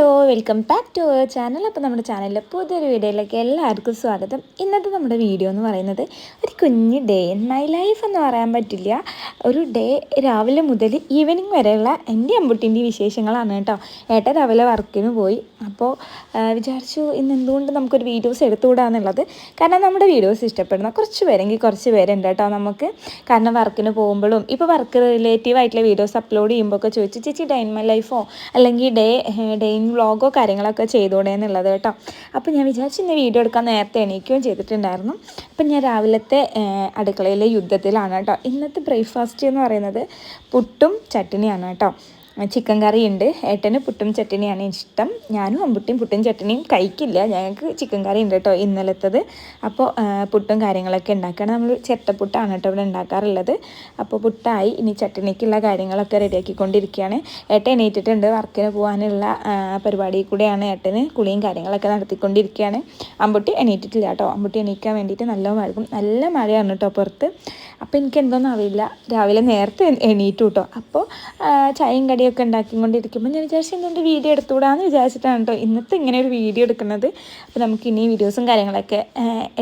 Hello welcome back to our channel. അപ്പോൾ നമ്മുടെ ചാനലിലെ പുതിയൊരു വീഡിയോയിലേക്ക് എല്ലാവർക്കും സ്വാഗതം. ഇന്നത്തെ നമ്മുടെ വീഡിയോ എന്ന് പറയുന്നത് ഒരു കുഞ്ഞ് ഡേ ഇൻ മൈ ലൈഫ് എന്ന് പറയാൻ പറ്റില്ല, ഒരു ഡേ രാവിലെ മുതൽ ഈവനിങ് വരെയുള്ള എൻ്റെ അമ്പുട്ടിൻ്റെ വിശേഷങ്ങളാണ് കേട്ടോ. ഏട്ടൻ രാവിലെ വർക്കിന് പോയി. അപ്പോൾ വിചാരിച്ചു ഇന്ന് എന്തുകൊണ്ട് നമുക്കൊരു വീഡിയോസ് എടുത്തുകൂടാന്നുള്ളത്. കാരണം നമ്മുടെ വീഡിയോസ് ഇഷ്ടപ്പെടുന്ന കുറച്ച് പേരെങ്കിൽ കുറച്ച് പേരുണ്ട് കേട്ടോ നമുക്ക്. കാരണം വർക്കിന് പോകുമ്പോഴും ഇപ്പോൾ വർക്ക് റിലേറ്റീവ് ആയിട്ടുള്ള വീഡിയോസ് അപ്ലോഡ് ചെയ്യുമ്പോൾ ഒക്കെ ചോദിച്ചു, ചേച്ചി ഡേ ഇൻ മൈ ലൈഫോ അല്ലെങ്കിൽ ഡേ ഇൻ വ്ളോഗോ കാര്യങ്ങളൊക്കെ ചെയ്തോടെ എന്നുള്ളത് കേട്ടോ. അപ്പോൾ ഞാൻ വിചാരിച്ചു ഇന്ന് വീഡിയോ എടുക്കാൻ നേരത്തെ എണീക്കുകയും ചെയ്തിട്ടുണ്ടായിരുന്നു. അപ്പം ഞാൻ രാവിലത്തെ അടുക്കളയിലെ യുദ്ധത്തിലാണ് കേട്ടോ. ഇന്നത്തെ ബ്രേക്ക്ഫാസ്റ്റ് എന്ന് പറയുന്നത് പുട്ടും ചട്നിയാണ് കേട്ടോ. ചിക്കൻ കറി ഉണ്ട്. ഏട്ടന് പുട്ടും ചട്നിയാണ് ഇഷ്ടം. ഞാനും അമ്പുട്ടിയും പുട്ടും ചട്നിയും കഴിക്കില്ല. ഞങ്ങൾക്ക് ചിക്കൻ കറി ഉണ്ട് കേട്ടോ ഇന്നലത്തത്. അപ്പോൾ പുട്ടും കാര്യങ്ങളൊക്കെ ഉണ്ടാക്കുകയാണ്. നമ്മൾ ചിരട്ടപ്പുട്ടാണ് കേട്ടോ ഇവിടെ ഉണ്ടാക്കാറുള്ളത്. അപ്പോൾ പുട്ടായി, ഇനി ചട്നിക്കുള്ള കാര്യങ്ങളൊക്കെ റെഡിയാക്കിക്കൊണ്ടിരിക്കുകയാണ്. ഏട്ടൻ എണീറ്റിട്ടുണ്ട്. വർക്കിന് പോകാനുള്ള പരിപാടി കൂടെയാണ് ഏട്ടന്. കുളിയും കാര്യങ്ങളൊക്കെ നടത്തിക്കൊണ്ടിരിക്കുകയാണ്. അമ്പുട്ടി എണീറ്റിട്ടില്ല കേട്ടോ. അമ്പുട്ടി എണീക്കാൻ വേണ്ടിയിട്ട് നല്ല മഴയാണ് കേട്ടോ പുറത്ത്. അപ്പോൾ എനിക്ക് എന്തോന്നും അറിയില്ല, രാവിലെ നേരത്തെ എണീറ്റു കേട്ടോ. അപ്പോൾ ചായയും കടിയൊക്കെ ഉണ്ടാക്കിക്കൊണ്ടിരിക്കുമ്പോൾ ഞാൻ വിചാരിച്ചു എന്തുകൊണ്ട് വീഡിയോ എടുത്തുകൂടാന്ന് വിചാരിച്ചിട്ടാണ് കേട്ടോ ഇന്നത്തെ ഇങ്ങനെ ഒരു വീഡിയോ എടുക്കുന്നത്. അപ്പോൾ നമുക്ക് ഇനി വീഡിയോസും കാര്യങ്ങളൊക്കെ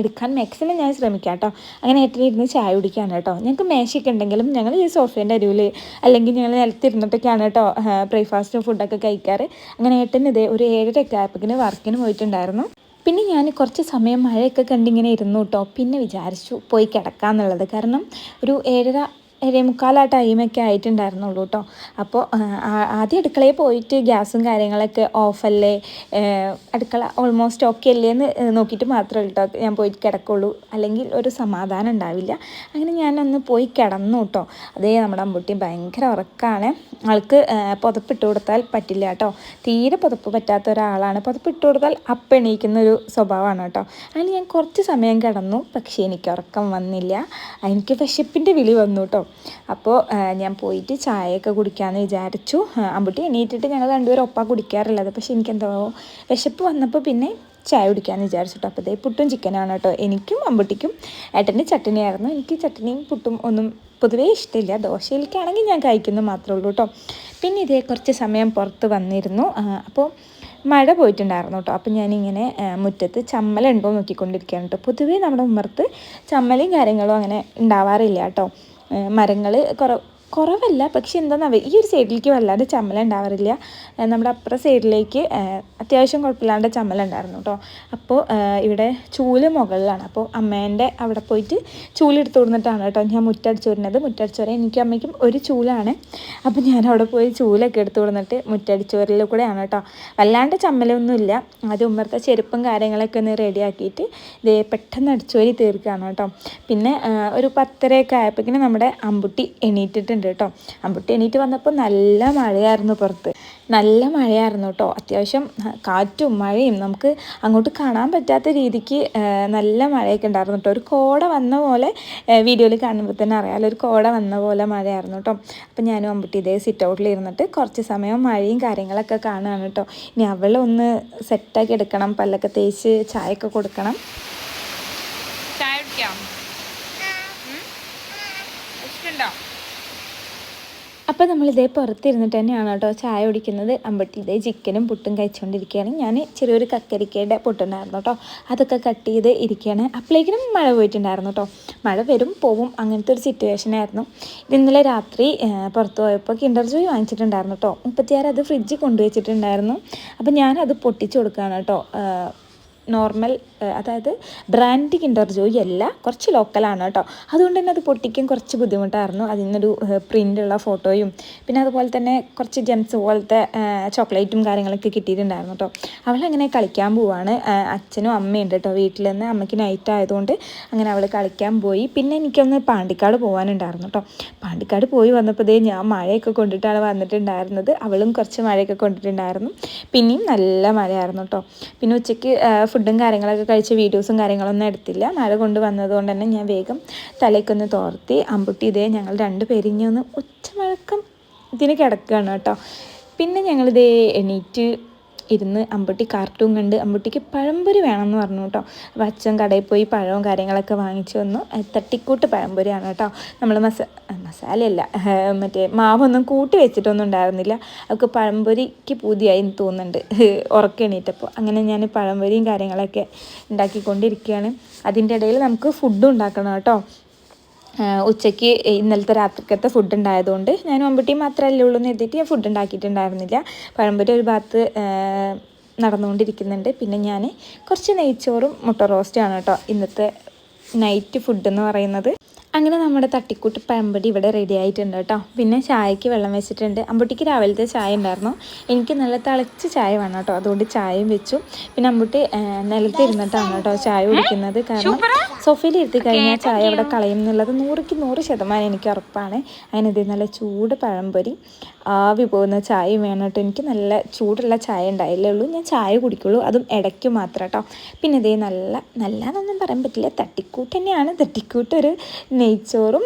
എടുക്കാൻ മാക്സിമം ഞാൻ ശ്രമിക്കാം കേട്ടോ. അങ്ങനെ ഏട്ടനിരുന്ന് ചായ കുടിക്കുകയാണ് കേട്ടോ. ഞങ്ങൾക്ക് മേശയൊക്കെ ഉണ്ടെങ്കിലും ഞങ്ങൾ ഈ സോഫേൻ്റെ അരുവിൽ അല്ലെങ്കിൽ ഞങ്ങൾ നിലത്തിരുന്നിട്ടൊക്കെയാണ് കേട്ടോ ബ്രേക്ക്ഫാസ്റ്റും ഫുഡൊക്കെ കഴിക്കാറ്. അങ്ങനെ ഏട്ടൻ ഇതേ ഒരു 7:30 ആയപ്പോഴേക്കിന് വർക്കിന് പോയിട്ടുണ്ടായിരുന്നു. പിന്നെ ഞാൻ കുറച്ച് സമയം മഴയൊക്കെ കണ്ടിങ്ങനെ ഇരുന്നു കേട്ടോ. പിന്നെ വിചാരിച്ചു പോയി കിടക്കാമെന്നുള്ളത്. കാരണം ഒരു 7:45 ആ ടൈമൊക്കെ ആയിട്ടുണ്ടായിരുന്നുള്ളൂ കേട്ടോ. അപ്പോൾ ആദ്യം അടുക്കളയിൽ പോയിട്ട് ഗ്യാസും കാര്യങ്ങളൊക്കെ ഓഫല്ലേ, അടുക്കള ഓൾമോസ്റ്റ് ഓക്കെ അല്ലേ എന്ന് നോക്കിയിട്ട് മാത്രമേ കേട്ടോ ഞാൻ പോയിട്ട് കിടക്കുള്ളൂ. അല്ലെങ്കിൽ ഒരു സമാധാനം ഉണ്ടാവില്ല. അങ്ങനെ ഞാനൊന്ന് പോയി കിടന്നു കേട്ടോ. അതേ നമ്മുടെ അമ്പുട്ടി ഭയങ്കര ഉറക്കമാണ്. ആൾക്ക് പുതപ്പിട്ട് കൊടുത്താൽ പറ്റില്ല കേട്ടോ. തീരെ പുതപ്പ് പറ്റാത്ത ഒരാളാണ്. പുതപ്പിട്ട് കൊടുത്താൽ അപ്പം എണീക്കുന്നൊരു സ്വഭാവമാണ് കേട്ടോ. അങ്ങനെ ഞാൻ കുറച്ച് സമയം കിടന്നു. പക്ഷേ എനിക്ക് ഉറക്കം വന്നില്ല. എനിക്ക് വിശപ്പിൻ്റെ വിളി വന്നു കേട്ടോ. അപ്പോൾ ഞാൻ പോയിട്ട് ചായയൊക്കെ കുടിക്കാമെന്ന് വിചാരിച്ചു. അമ്പുട്ടി എണീറ്റിട്ട് ഞങ്ങൾ രണ്ടുപേരും ഒപ്പം കുടിക്കാറുള്ളത്. പക്ഷേ എനിക്കെന്തോ വിശപ്പ് വന്നപ്പോൾ പിന്നെ ചായ കുടിക്കാമെന്ന് വിചാരിച്ചിട്ടോ. അപ്പോൾ ഇതേ പുട്ടും ചിക്കനാണ് കേട്ടോ. എനിക്കും അമ്പുട്ടിക്കും. ഏട്ടൻ്റെ ചട്നിയായിരുന്നു. എനിക്ക് ചട്നിയും പുട്ടും ഒന്നും പൊതുവേ ഇഷ്ടമില്ല. ദോശയിലേക്കാണെങ്കിൽ ഞാൻ കഴിക്കുന്നത് മാത്രമേ ഉള്ളൂ കേട്ടോ. പിന്നെ ഇതേ കുറച്ച് സമയം പുറത്ത് വന്നിരുന്നു. അപ്പോൾ മഴ പോയിട്ടുണ്ടായിരുന്നു കേട്ടോ. അപ്പം ഞാനിങ്ങനെ മുറ്റത്ത് ചമ്മലുണ്ടോ നോക്കിക്കൊണ്ടിരിക്കുകയാണ് കേട്ടോ. പൊതുവേ നമ്മുടെ ഉമ്മർത്ത് ചമ്മലും കാര്യങ്ങളും അങ്ങനെ ഉണ്ടാവാറില്ല കേട്ടോ. മരങ്ങൾ കുറവല്ല, പക്ഷെ എന്താണെന്ന് ഈ ഒരു സൈഡിലേക്ക് വല്ലാണ്ട് ചമ്മല ഉണ്ടാവാറില്ല. നമ്മുടെ അപ്പുറ സൈഡിലേക്ക് അത്യാവശ്യം കുഴപ്പമില്ലാണ്ട് ചമ്മല ഉണ്ടായിരുന്നു കേട്ടോ. അപ്പോൾ ഇവിടെ ചൂല് മുകളിലാണ്. അപ്പോൾ അമ്മേൻ്റെ അവിടെ പോയിട്ട് ചൂലെടുത്ത് കൊടുത്തിട്ടാണ് കേട്ടോ ഞാൻ മുറ്റടിച്ചു വരുന്നത്. മുറ്റടിച്ചു വരാൻ എനിക്കും അമ്മയ്ക്കും ഒരു ചൂലാണ്. അപ്പോൾ ഞാൻ അവിടെ പോയി ചൂലൊക്കെ എടുത്ത് കൊടുത്തിട്ട് മുറ്റടിച്ചു വരലിൽ കൂടെയാണ് കേട്ടോ. വല്ലാണ്ട് ചമ്മലൊന്നുമില്ല. അത് ഉമ്മർത്തെ ചെരുപ്പും കാര്യങ്ങളൊക്കെ ഒന്ന് റെഡിയാക്കിയിട്ട് ഇതേ പെട്ടെന്ന് അടിച്ചു വരി തീർക്കുകയാണ് കേട്ടോ. പിന്നെ ഒരു 10:30 ആയപ്പോഴേക്കും നമ്മുടെ അമ്പുട്ടി എണീറ്റിട്ടുണ്ട് കേട്ടോ. അമ്പുട്ടി എണീറ്റ് വന്നപ്പോൾ നല്ല മഴയായിരുന്നു പുറത്ത്. നല്ല മഴയായിരുന്നു കേട്ടോ. അത്യാവശ്യം കാറ്റും മഴയും നമുക്ക് അങ്ങോട്ട് കാണാൻ പറ്റാത്ത രീതിക്ക് നല്ല മഴയൊക്കെ ഉണ്ടായിരുന്നു കേട്ടോ. ഒരു കോട വന്ന പോലെ വീഡിയോയിൽ കാണുമ്പോൾ തന്നെ അറിയാമല്ലോ, ഒരു കോട വന്ന പോലെ മഴയായിരുന്നു കേട്ടോ. അപ്പം ഞാനും അമ്പുട്ടി ഇതേ സിറ്റ് ഔട്ടിൽ ഇരുന്നിട്ട് കുറച്ച് സമയം മഴയും കാര്യങ്ങളൊക്കെ കാണുകയാണ് കേട്ടോ. ഇനി അവളെ ഒന്ന് സെറ്റാക്കി എടുക്കണം, പല്ലൊക്കെ തേച്ച് ചായയൊക്കെ കൊടുക്കണം. ചായ കുടിക്കാം ഇഷ്ടമുണ്ടോ? അപ്പോൾ നമ്മളിതേ പുറത്തിരുന്നിട്ട് തന്നെയാണ് കേട്ടോ ചായ കുടിക്കുന്നത്. അമ്പട്ടി ഇതേ ചിക്കനും പുട്ടും കഴിച്ചുകൊണ്ടിരിക്കുകയാണ്. ഞാൻ ചെറിയൊരു കക്കരിക്കയുടെ പുട്ടുണ്ടായിരുന്നു കേട്ടോ. അതൊക്കെ കട്ട് ചെയ്ത് ഇരിക്കുകയാണ്. അപ്പോഴേക്കും മഴ പോയിട്ടുണ്ടായിരുന്നു കേട്ടോ. മഴ വരും പോവും അങ്ങനത്തെ ഒരു സിറ്റുവേഷനായിരുന്നു. ഇന്നലെ രാത്രി പുറത്ത് പോയപ്പോൾ കിൻഡർ ജോയ് വാങ്ങിച്ചിട്ടുണ്ടായിരുന്നു കേട്ടോ. 36 അത് ഫ്രിഡ്ജിൽ കൊണ്ടുവച്ചിട്ടുണ്ടായിരുന്നു. അപ്പോൾ ഞാനത് പൊട്ടിച്ച് കൊടുക്കുകയാണ് കേട്ടോ. നോർമൽ, അതായത് ബ്രാൻഡ് കിൻഡർ ജോയ് അല്ല, കുറച്ച് ലോക്കലാണ് കേട്ടോ. അതുകൊണ്ട് തന്നെ അത് പൊട്ടിക്കാൻ കുറച്ച് ബുദ്ധിമുട്ടായിരുന്നു. അതിൽ നിന്നൊരു പ്രിൻ്റുള്ള ഫോട്ടോയും പിന്നെ അതുപോലെ തന്നെ കുറച്ച് ജെംസ് പോലത്തെ ചോക്ലേറ്റും കാര്യങ്ങളൊക്കെ കിട്ടിയിട്ടുണ്ടായിരുന്നു കേട്ടോ. അവളങ്ങനെ കളിക്കാൻ പോവാണ്. അച്ഛനും അമ്മയുണ്ട് കേട്ടോ വീട്ടിൽ നിന്ന്. അമ്മയ്ക്ക് നൈറ്റ് ആയതുകൊണ്ട് അങ്ങനെ അവൾ കളിക്കാൻ പോയി. പിന്നെ എനിക്കൊന്ന് പാണ്ടിക്കാട് പോകാനുണ്ടായിരുന്നു കേട്ടോ. പാണ്ടിക്കാട് പോയി വന്നപ്പോൾ ഞാൻ മഴയൊക്കെ കൊണ്ടിട്ടാണ് വന്നിട്ടുണ്ടായിരുന്നത്. അവളും കുറച്ച് മഴയൊക്കെ കൊണ്ടിട്ടുണ്ടായിരുന്നു. പിന്നെയും നല്ല മഴയായിരുന്നു കേട്ടോ. പിന്നെ ഉച്ചയ്ക്ക് ഫുഡും കാര്യങ്ങളൊക്കെ കഴിച്ച വീഡിയോസും കാര്യങ്ങളൊന്നും എടുത്തില്ല. മഴ കൊണ്ട് വന്നതുകൊണ്ട് തന്നെ ഞാൻ വേഗം തലയ്ക്കൊന്ന് തോർത്തി. അമ്പുട്ടി ഇതേ ഞങ്ങൾ രണ്ടുപേരിഞ്ഞ് ഒന്ന് ഉച്ചമഴക്കം ഇതിന് കിടക്കുകയാണ് കേട്ടോ. പിന്നെ ഞങ്ങളിതേ എണീറ്റ് ഇരുന്ന് അമ്പുട്ടി കാർട്ടൂൺ കണ്ട് അമ്പുട്ടിക്ക് പഴംപൊരി വേണമെന്ന് പറഞ്ഞു കേട്ടോ. അപ്പോൾ അച്ഛൻ കടയിൽ പോയി പഴവും കാര്യങ്ങളൊക്കെ വാങ്ങിച്ചു വന്നു. തട്ടിക്കൂട്ട് പഴംപൊരിയാണ് കേട്ടോ. നമ്മൾ മസാലയല്ല, മറ്റേ മാവൊന്നും കൂട്ടി വെച്ചിട്ടൊന്നും ഉണ്ടായിരുന്നില്ല. അവൾക്ക് പഴംപൊരിക്ക് പൂതിയായി തോന്നുന്നുണ്ട് ഉറക്കെണീറ്റപ്പോൾ. അങ്ങനെ ഞാൻ പഴംപൊരിയും കാര്യങ്ങളൊക്കെ ഉണ്ടാക്കിക്കൊണ്ടിരിക്കുകയാണ്. അതിൻ്റെ ഇടയിൽ നമുക്ക് ഫുഡും ഉണ്ടാക്കണം കേട്ടോ. ഉച്ചയ്ക്ക് ഇന്നലത്തെ രാത്രിക്കത്തെ ഫുഡ് ഉണ്ടായതുകൊണ്ട് ഞാനും അമ്പുട്ടിയും മാത്രമല്ലേ ഉള്ളൂ എന്ന് എഴുതിയിട്ട് ഞാൻ ഫുഡ് ഉണ്ടാക്കിയിട്ടുണ്ടായിരുന്നില്ല. പഴംപൊരി ഒരു ഭാഗത്ത് നടന്നുകൊണ്ടിരിക്കുന്നുണ്ട്. പിന്നെ ഞാൻ കുറച്ച് നെയ്ച്ചോറും മുട്ട റോസ്റ്റുമാണ് കേട്ടോ ഇന്നത്തെ നൈറ്റ് ഫുഡ് എന്ന് പറയുന്നത്. അങ്ങനെ നമ്മുടെ തട്ടിക്കൂട്ട് പഴംപൊരി ഇവിടെ റെഡി ആയിട്ടുണ്ട് കേട്ടോ. പിന്നെ ചായക്ക് വെള്ളം വെച്ചിട്ടുണ്ട്. അമ്പുട്ടിക്ക് രാവിലത്തെ ചായ ഉണ്ടായിരുന്നു, എനിക്ക് നല്ല തിളച്ച ചായ വേണം കേട്ടോ, അതുകൊണ്ട് ചായയും വെച്ചു. പിന്നെ അമ്പുട്ടി നിലത്തിരുന്നിട്ടാണ് കേട്ടോ ചായ കുടിക്കുന്നത്. കാരണം സോഫയിൽ ഇരുത്തി കഴിഞ്ഞാൽ ചായ അവിടെ കളയും എന്നുള്ളത് 100% എനിക്ക് ഉറപ്പാണ്. അങ്ങനെ ഇത് നല്ല ചൂട് പഴംപൊരി ആവി പോകുന്ന ചായയും വേണം കേട്ടോ. എനിക്ക് നല്ല ചൂടുള്ള ചായ ഉണ്ടായില്ലേ ഉള്ളൂ, ഞാൻ ചായ കുടിക്കുള്ളൂ, അതും ഇടയ്ക്ക് മാത്രം കേട്ടോ. പിന്നെ ഇതേ നല്ലതെന്നൊന്നും പറയാൻ പറ്റില്ല, തട്ടിക്കൂട്ട് തന്നെയാണ്. തട്ടിക്കൂട്ട് ഒരു നെയ്ച്ചോറും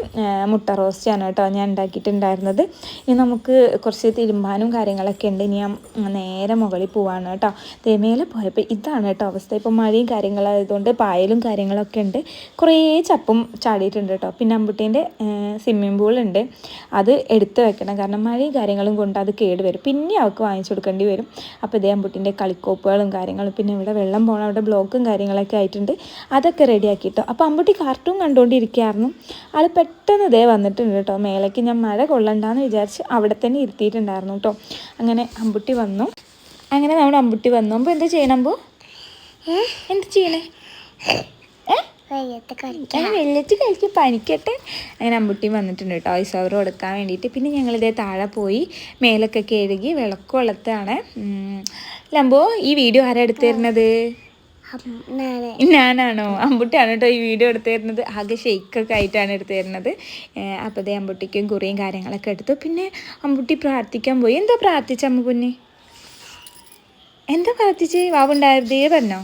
മുട്ട റോസ്റ്റാണ് കേട്ടോ ഞാൻ ഉണ്ടാക്കിയിട്ടുണ്ടായിരുന്നത്. ഇനി നമുക്ക് കുറച്ച് തിരുമ്പാനും കാര്യങ്ങളൊക്കെ ഉണ്ട്. ഇനി ഞാൻ നേരെ മുകളിൽ പോവാണ് കേട്ടോ. തേമേലെ പോയപ്പോൾ ഇതാണ് കേട്ടോ അവസ്ഥ. ഇപ്പോൾ മഴയും കാര്യങ്ങളായതുകൊണ്ട് പായലും കാര്യങ്ങളൊക്കെ ഉണ്ട്. കുറേ ചപ്പും ചാടിയിട്ടുണ്ട് കേട്ടോ. പിന്നെ അമ്പുട്ടീൻ്റെ സ്വിമ്മിംഗ് പൂളുണ്ട്, അത് എടുത്ത് വെക്കണം, കാരണം മഴയും കാര്യങ്ങളും കൊണ്ട് അത് കേടുവരും, പിന്നെ അവൾക്ക് വാങ്ങിച്ചു കൊടുക്കേണ്ടി വരും. അപ്പോൾ ഇതേ അമ്പുട്ടീൻ്റെ കളിക്കോപ്പുകളും കാര്യങ്ങളും, പിന്നെ ഇവിടെ വെള്ളം പോകണം, അവിടെ ബ്ലോക്കും കാര്യങ്ങളൊക്കെ ആയിട്ടുണ്ട്, അതൊക്കെ റെഡിയാക്കിയിട്ടോ. അപ്പോൾ അമ്പുട്ടി കാർട്ടൂൺ കണ്ടുകൊണ്ടിരിക്കുകയായിരുന്നു. ആൾ പെട്ടെന്ന് ഇതേ വന്നിട്ടുണ്ട് കേട്ടോ മേലേക്ക്. ഞാൻ മഴ കൊള്ളണ്ടെന്ന് വിചാരിച്ച് അവിടെ തന്നെ ഇരുത്തിയിട്ടുണ്ടായിരുന്നു കേട്ടോ. അങ്ങനെ അമ്പുട്ടി വന്നു. നമ്മുടെ അമ്പുട്ടി വന്നു. അപ്പോൾ എന്താ ചെയ്യണം? എന്ത് ചെയ്യണേ? വെള്ളത്തിൽ കളിച്ച് പനിക്കട്ടെ. അങ്ങനെ അമ്പുട്ടി വന്നിട്ടുണ്ട് കേട്ടോ ഐസ് ഓവർ കൊടുക്കാൻ വേണ്ടിയിട്ട്. പിന്നെ ഞങ്ങളിതേ താഴെ പോയി മേലൊക്കെ കഴുകി വിളക്ക് കൊളുത്താണ്. ലംബോ, ഈ വീഡിയോ ആരാ എടുത്തു തരുന്നത്? ഞാനാണോ? അമ്പുട്ടിയാണ് കേട്ടോ ഈ വീഡിയോ എടുത്തു തരുന്നത്. ആകെ ഷെയ്ക്കൊക്കെ ആയിട്ടാണ് എടുത്തു തരുന്നത്. അപ്പോൾ അതേ അമ്പുട്ടിക്കും കുറിയും കാര്യങ്ങളൊക്കെ എടുത്തു. പിന്നെ അമ്പുട്ടി പ്രാർത്ഥിക്കാൻ പോയി. എന്താ പ്രാർത്ഥിച്ച അമ്മ പൊന്നെ? എന്താ പ്രാർത്ഥിച്ച്? വാവുണ്ടായിരുന്നേ പറഞ്ഞോ?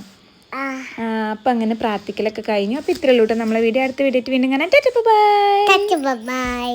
അപ്പം അങ്ങനെ പ്രാർത്ഥിക്കലൊക്കെ കഴിഞ്ഞു. അപ്പോൾ ഇത്രയുള്ളൂ കേട്ടോ നമ്മളെ വീഡിയോ. അടുത്ത വീഡിയോ വീണ്ടും കാണാം. ബൈ.